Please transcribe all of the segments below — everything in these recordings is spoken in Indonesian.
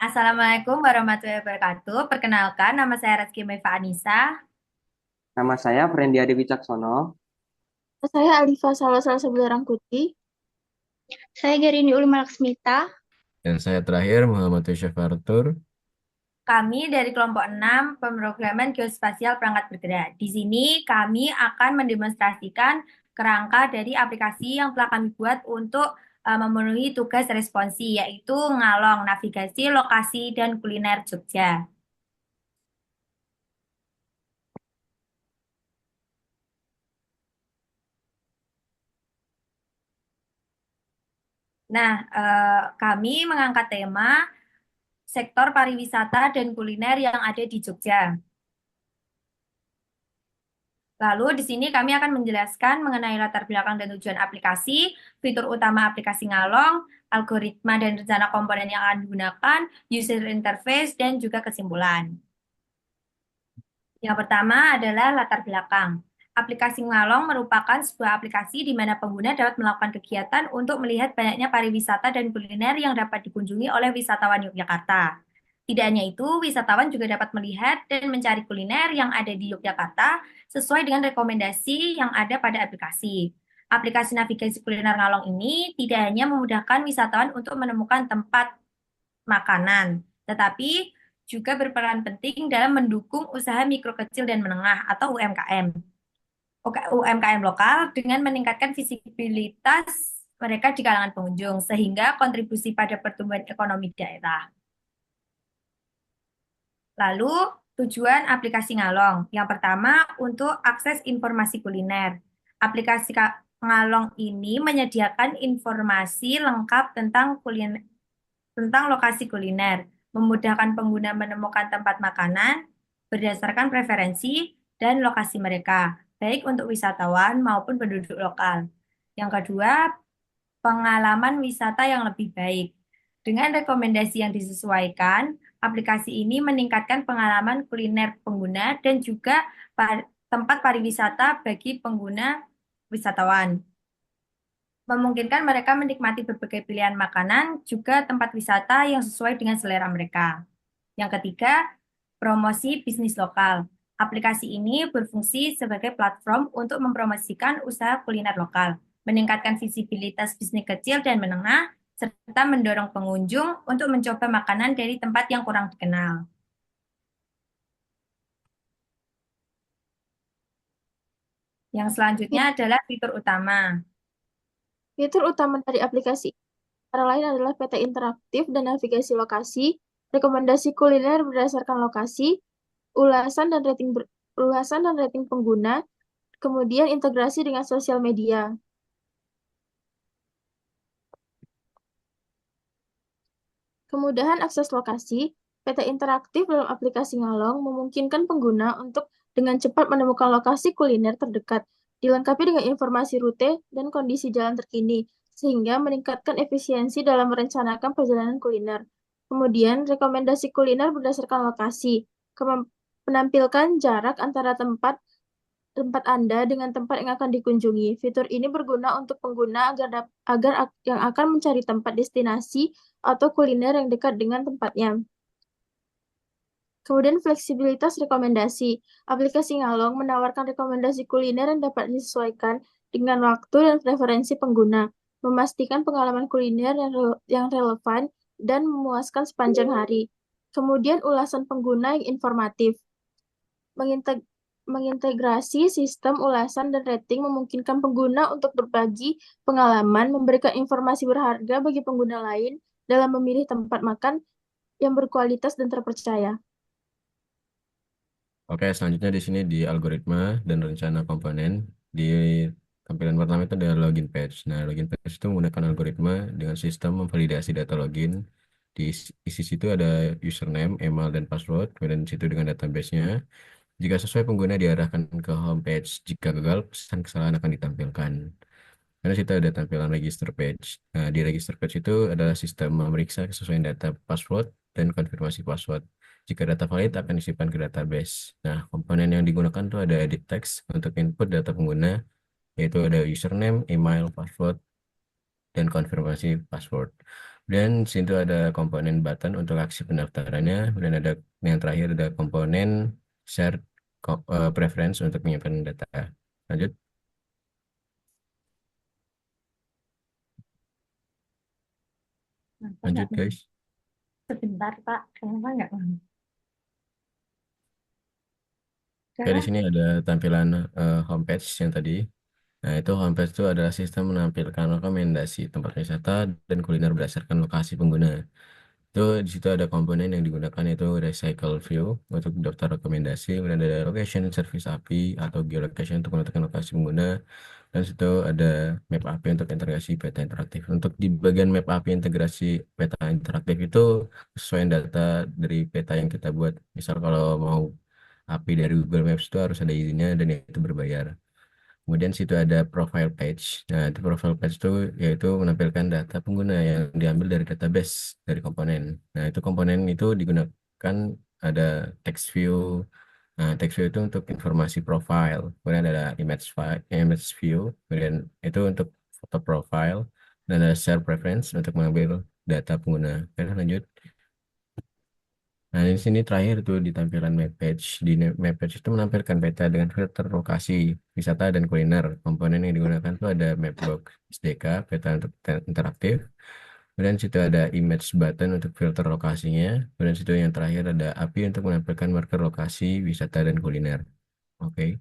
Assalamualaikum warahmatullahi wabarakatuh. Perkenalkan, nama saya Reski Maifa Anissa. Nama saya Frendi Adi Wicaksono. Saya Alifa Salosal Sebelarangkuti. Saya Garini Ulma Laksmita. Dan saya terakhir Muhammad Yusuf Arthur. Kami dari kelompok 6 pemrograman geospasial perangkat bergerak. Di sini kami akan mendemonstrasikan kerangka dari aplikasi yang telah kami buat untuk memenuhi tugas responsi, yaitu ngalong navigasi, lokasi, dan kuliner Jogja. Nah, kami mengangkat tema sektor pariwisata dan kuliner yang ada di Jogja. Lalu di sini kami akan menjelaskan mengenai latar belakang dan tujuan aplikasi, fitur utama aplikasi Ngalong, algoritma dan rencana komponen yang akan digunakan, user interface, dan juga kesimpulan. Yang pertama adalah latar belakang. Aplikasi Ngalong merupakan sebuah aplikasi di mana pengguna dapat melakukan kegiatan untuk melihat banyaknya pariwisata dan kuliner yang dapat dikunjungi oleh wisatawan Yogyakarta. Tidak hanya itu, wisatawan juga dapat melihat dan mencari kuliner yang ada di Yogyakarta sesuai dengan rekomendasi yang ada pada aplikasi. Aplikasi navigasi kuliner Ngalong ini tidak hanya memudahkan wisatawan untuk menemukan tempat makanan, tetapi juga berperan penting dalam mendukung usaha mikro kecil dan menengah atau UMKM. UMKM lokal dengan meningkatkan visibilitas mereka di kalangan pengunjung sehingga kontribusi pada pertumbuhan ekonomi daerah. Lalu tujuan aplikasi Ngalong. Yang pertama untuk akses informasi kuliner. Aplikasi Ngalong ini menyediakan informasi lengkap tentang kuliner, tentang lokasi kuliner, memudahkan pengguna menemukan tempat makanan berdasarkan preferensi dan lokasi mereka, baik untuk wisatawan maupun penduduk lokal. Yang kedua, pengalaman wisata yang lebih baik. Dengan rekomendasi yang disesuaikan, aplikasi ini meningkatkan pengalaman kuliner pengguna dan juga tempat pariwisata bagi pengguna wisatawan. Memungkinkan mereka menikmati berbagai pilihan makanan, juga tempat wisata yang sesuai dengan selera mereka. Yang ketiga, promosi bisnis lokal. Aplikasi ini berfungsi sebagai platform untuk mempromosikan usaha kuliner lokal, meningkatkan visibilitas bisnis kecil dan menengah, serta mendorong pengunjung untuk mencoba makanan dari tempat yang kurang dikenal. Yang selanjutnya adalah fitur utama. Fitur utama dari aplikasi antara lain adalah peta interaktif dan navigasi lokasi, rekomendasi kuliner berdasarkan lokasi, ulasan dan rating pengguna, kemudian integrasi dengan sosial media. Kemudahan akses lokasi, peta interaktif dalam aplikasi Ngalong memungkinkan pengguna untuk dengan cepat menemukan lokasi kuliner terdekat, dilengkapi dengan informasi rute dan kondisi jalan terkini, sehingga meningkatkan efisiensi dalam merencanakan perjalanan kuliner. Kemudian, rekomendasi kuliner berdasarkan lokasi, menampilkan jarak antara tempat tempat Anda dengan tempat yang akan dikunjungi. Fitur ini berguna untuk pengguna agar yang akan mencari tempat destinasi atau kuliner yang dekat dengan tempatnya. Kemudian fleksibilitas rekomendasi. Aplikasi Ngalong menawarkan rekomendasi kuliner yang dapat disesuaikan dengan waktu dan preferensi pengguna, memastikan pengalaman kuliner yang relevan dan memuaskan sepanjang hari. Kemudian ulasan pengguna yang informatif. Mengintegrasi sistem ulasan dan rating memungkinkan pengguna untuk berbagi pengalaman, memberikan informasi berharga bagi pengguna lain dalam memilih tempat makan yang berkualitas dan terpercaya. Oke, selanjutnya di sini di algoritma dan rencana komponen. Di tampilan pertama itu ada login page. Nah, login page itu menggunakan algoritma dengan sistem memvalidasi data login. Di isi situ ada username, email, dan password. Kemudian di situ dengan database-nya. Jika sesuai, pengguna diarahkan ke homepage. Jika gagal, pesan kesalahan akan ditampilkan. Karena situ ada tampilan register page. Nah, di register page itu adalah sistem memeriksa kesesuaian data password dan konfirmasi password. Jika data valid akan disimpan ke database. Nah, komponen yang digunakan tuh ada edit text untuk input data pengguna, yaitu ada username, email, password, dan konfirmasi password. Kemudian di situ ada komponen button untuk aksi pendaftarannya. Kemudian ada yang terakhir ada komponen share preference untuk menyimpan data. Lanjut. Kenapa Lanjut nggak guys. sebentar, Pak? Kenapa nggak mau? Oke, di Udah. sini ada tampilan homepage yang tadi. Nah, itu homepage itu adalah sistem menampilkan rekomendasi tempat wisata dan kuliner berdasarkan lokasi pengguna. Itu di situ ada komponen yang digunakan yaitu recycle view untuk daftar rekomendasi, kemudian ada location service API atau geolocation untuk menentukan lokasi pengguna, dan situ ada map API untuk integrasi peta interaktif. Untuk di bagian map API integrasi peta interaktif itu sesuai data dari peta yang kita buat. Misal kalau mau API dari Google Maps itu harus ada izinnya dan itu berbayar. Kemudian situ ada profile page. Nah, itu profile page itu yaitu menampilkan data pengguna yang diambil dari database dari komponen. Nah, itu komponen itu digunakan ada text view. Nah, text view itu untuk informasi profile. Kemudian ada image view. Kemudian itu untuk foto profile. Dan ada share preference untuk mengambil data pengguna. Oke, lanjut. Nah, di sini terakhir tuh di tampilan map page. Di map page itu menampilkan peta dengan filter lokasi, wisata, dan kuliner. Komponen yang digunakan tuh ada Mapbox SDK, peta untuk interaktif. Kemudian situ ada image button untuk filter lokasinya. Kemudian situ yang terakhir ada API untuk menampilkan marker lokasi, wisata, dan kuliner. Oke.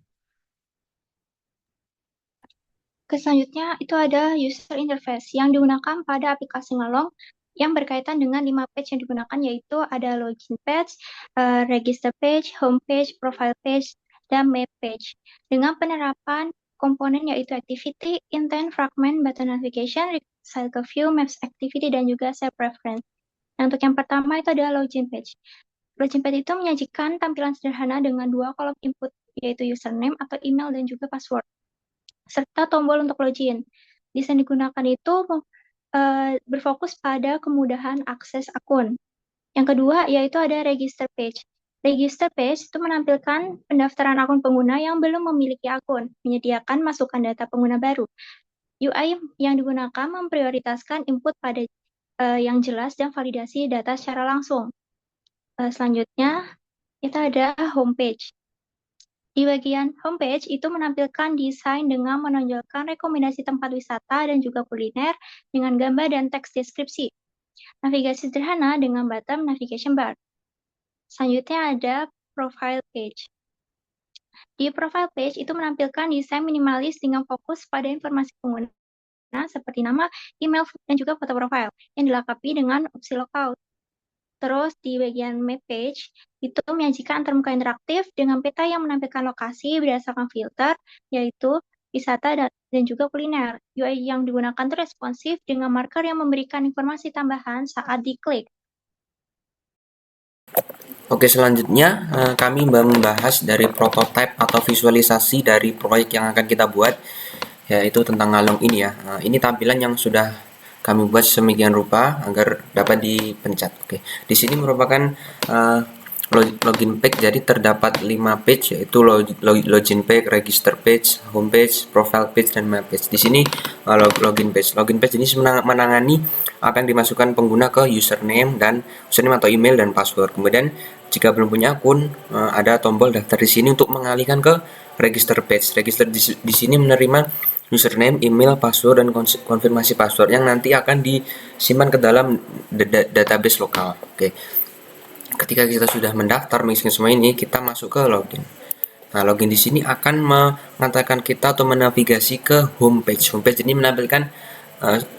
Selanjutnya itu ada user interface yang digunakan pada aplikasi Ngalong yang berkaitan dengan 5 page yang digunakan, yaitu ada login page, register page, home page, profile page, dan map page. Dengan penerapan komponen yaitu activity, intent, fragment, button navigation, cycle view, maps activity, dan juga set preference. Nah, untuk yang pertama itu adalah login page. Login page itu menyajikan tampilan sederhana dengan 2 kolom input, yaitu username atau email dan juga password, serta tombol untuk login. Desain digunakan itu berfokus pada kemudahan akses akun. Yang kedua yaitu ada register page. Register page itu menampilkan pendaftaran akun pengguna yang belum memiliki akun, menyediakan masukan data pengguna baru. UI yang digunakan memprioritaskan input pada yang jelas dan validasi data secara langsung. Selanjutnya, kita ada homepage. Di bagian homepage itu menampilkan desain dengan menonjolkan rekomendasi tempat wisata dan juga kuliner dengan gambar dan teks deskripsi. Navigasi sederhana dengan button navigation bar. Selanjutnya ada profile page. Di profile page itu menampilkan desain minimalis dengan fokus pada informasi pengguna seperti nama, email, dan juga foto profile yang dilengkapi dengan opsi lockout. Terus di bagian map page itu menyajikan antarmuka interaktif dengan peta yang menampilkan lokasi berdasarkan filter, yaitu wisata dan juga kuliner. UI yang digunakan itu responsif dengan marker yang memberikan informasi tambahan saat diklik. Oke, selanjutnya kami membahas dari prototipe atau visualisasi dari proyek yang akan kita buat, yaitu tentang Ngalong ini ya. Ini tampilan yang sudah kami buat sedemikian rupa agar dapat dipencet. Oke, di sini merupakan login page, jadi terdapat 5 page, yaitu login page, register page, home page, profile page, dan map page. Di sini login page. Login page ini menangani apa yang dimasukkan pengguna ke username atau email dan password. Kemudian jika belum punya akun, ada tombol daftar di sini untuk mengalihkan ke register page. Register di sini menerima username, email, password, dan konfirmasi password yang nanti akan disimpan ke dalam database lokal. Oke. Ketika kita sudah mendaftar mengisi semua ini, kita masuk ke login. Nah, login di sini akan mengantarkan kita atau menavigasi ke homepage. Homepage ini menampilkan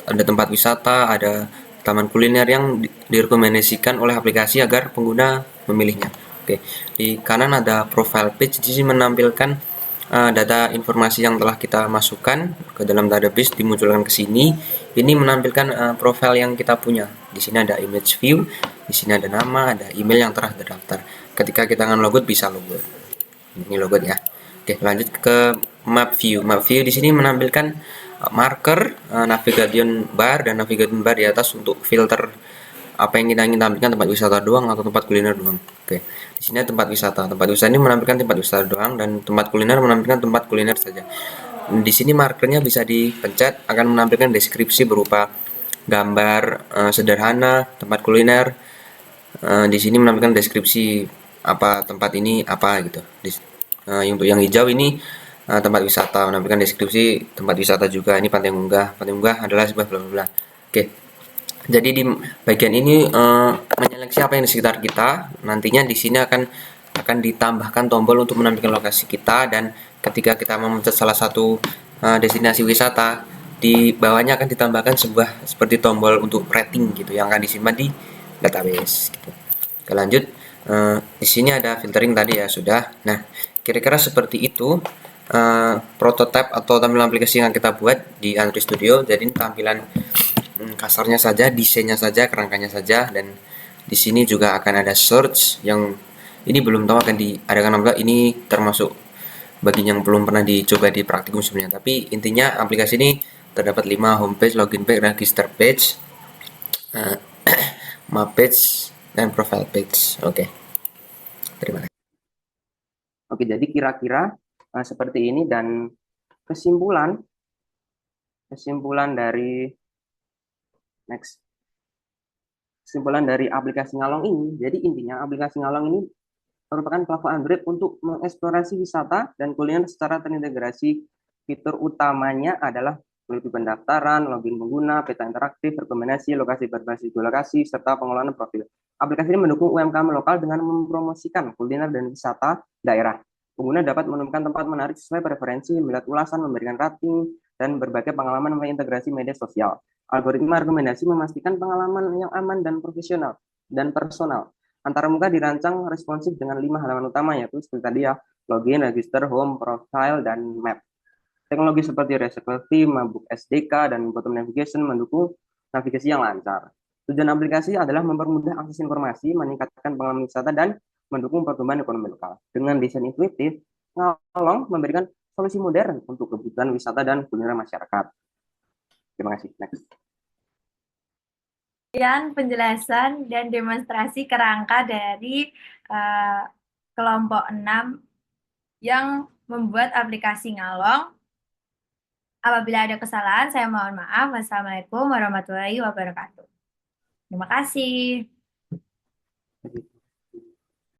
ada tempat wisata, ada taman kuliner yang direkomendasikan oleh aplikasi agar pengguna memilihnya. Oke, di kanan ada profile page. Di sini menampilkan data informasi yang telah kita masukkan ke dalam database, dimunculkan ke sini. Ini menampilkan profile yang kita punya. Di sini ada image view, di sini ada nama, ada email yang telah terdaftar. Ketika kita akan logout, bisa logout. Ini logout ya. Oke, lanjut ke map view. Map view di sini menampilkan marker, navigation bar, dan navigation bar di atas untuk filter apa yang kita ingin tampilkan, tempat wisata doang atau tempat kuliner doang. Oke, di sini ada tempat wisata. Tempat wisata ini menampilkan tempat wisata doang, dan tempat kuliner menampilkan tempat kuliner saja. Di sini markernya bisa dipencet, akan menampilkan deskripsi berupa gambar sederhana tempat kuliner. Di sini menampilkan deskripsi apa tempat ini apa gitu. Untuk yang hijau ini tempat wisata, menampilkan deskripsi tempat wisata juga. Ini Pantai Munggah. Pantai Munggah adalah sebuah bla bla bla. Oke. Jadi di bagian ini menyeleksi apa yang di sekitar kita. Nantinya di sini akan ditambahkan tombol untuk menampilkan lokasi kita, dan ketika kita memencet salah satu destinasi wisata, di bawahnya akan ditambahkan sebuah seperti tombol untuk rating gitu yang akan disimpan di database gitu. Oke, lanjut. Di sini ada filtering tadi ya sudah. Nah, kira-kira seperti itu prototipe atau tampilan aplikasi yang kita buat di Android Studio. Jadi tampilan kasarnya saja, desainnya saja, kerangkanya saja, dan di sini juga akan ada search yang ini belum tahu akan diadakan apa. Ini termasuk bagi yang belum pernah dicoba di praktikum sebenarnya. Tapi intinya aplikasi ini terdapat 5 homepage, login page, register page, map page, dan profile page. Oke. Terima kasih. Oke, jadi kira-kira seperti ini, dan kesimpulan dari kesimpulan dari aplikasi Ngalong ini. Jadi intinya aplikasi Ngalong ini merupakan platform Android untuk mengeksplorasi wisata dan kuliner secara terintegrasi. Fitur utamanya adalah melalui pendaftaran, login pengguna, peta interaktif, rekomendasi, lokasi berbasis geolokasi, serta pengelolaan profil. Aplikasi ini mendukung UMKM lokal dengan mempromosikan kuliner dan wisata daerah. Pengguna dapat menemukan tempat menarik sesuai preferensi, melihat ulasan, memberikan rating, dan berbagai pengalaman mengintegrasi media sosial. Algoritma rekomendasi memastikan pengalaman yang aman dan profesional dan personal. Antara muka dirancang responsif dengan 5 halaman utama, yaitu seperti tadi ya, login, register, home, profile, dan map. Teknologi seperti Reserve, Mabuk SDK, dan bottom navigation mendukung navigasi yang lancar. Tujuan aplikasi adalah mempermudah akses informasi, meningkatkan pengalaman wisata, dan mendukung pertumbuhan ekonomi lokal. Dengan desain intuitif, Ngalong memberikan solusi modern untuk kebutuhan wisata dan kuliner masyarakat. Terima kasih. Next. Sekian penjelasan dan demonstrasi kerangka dari kelompok 6 yang membuat aplikasi Ngalong. Apabila ada kesalahan, saya mohon maaf. Wassalamualaikum warahmatullahi wabarakatuh. Terima kasih.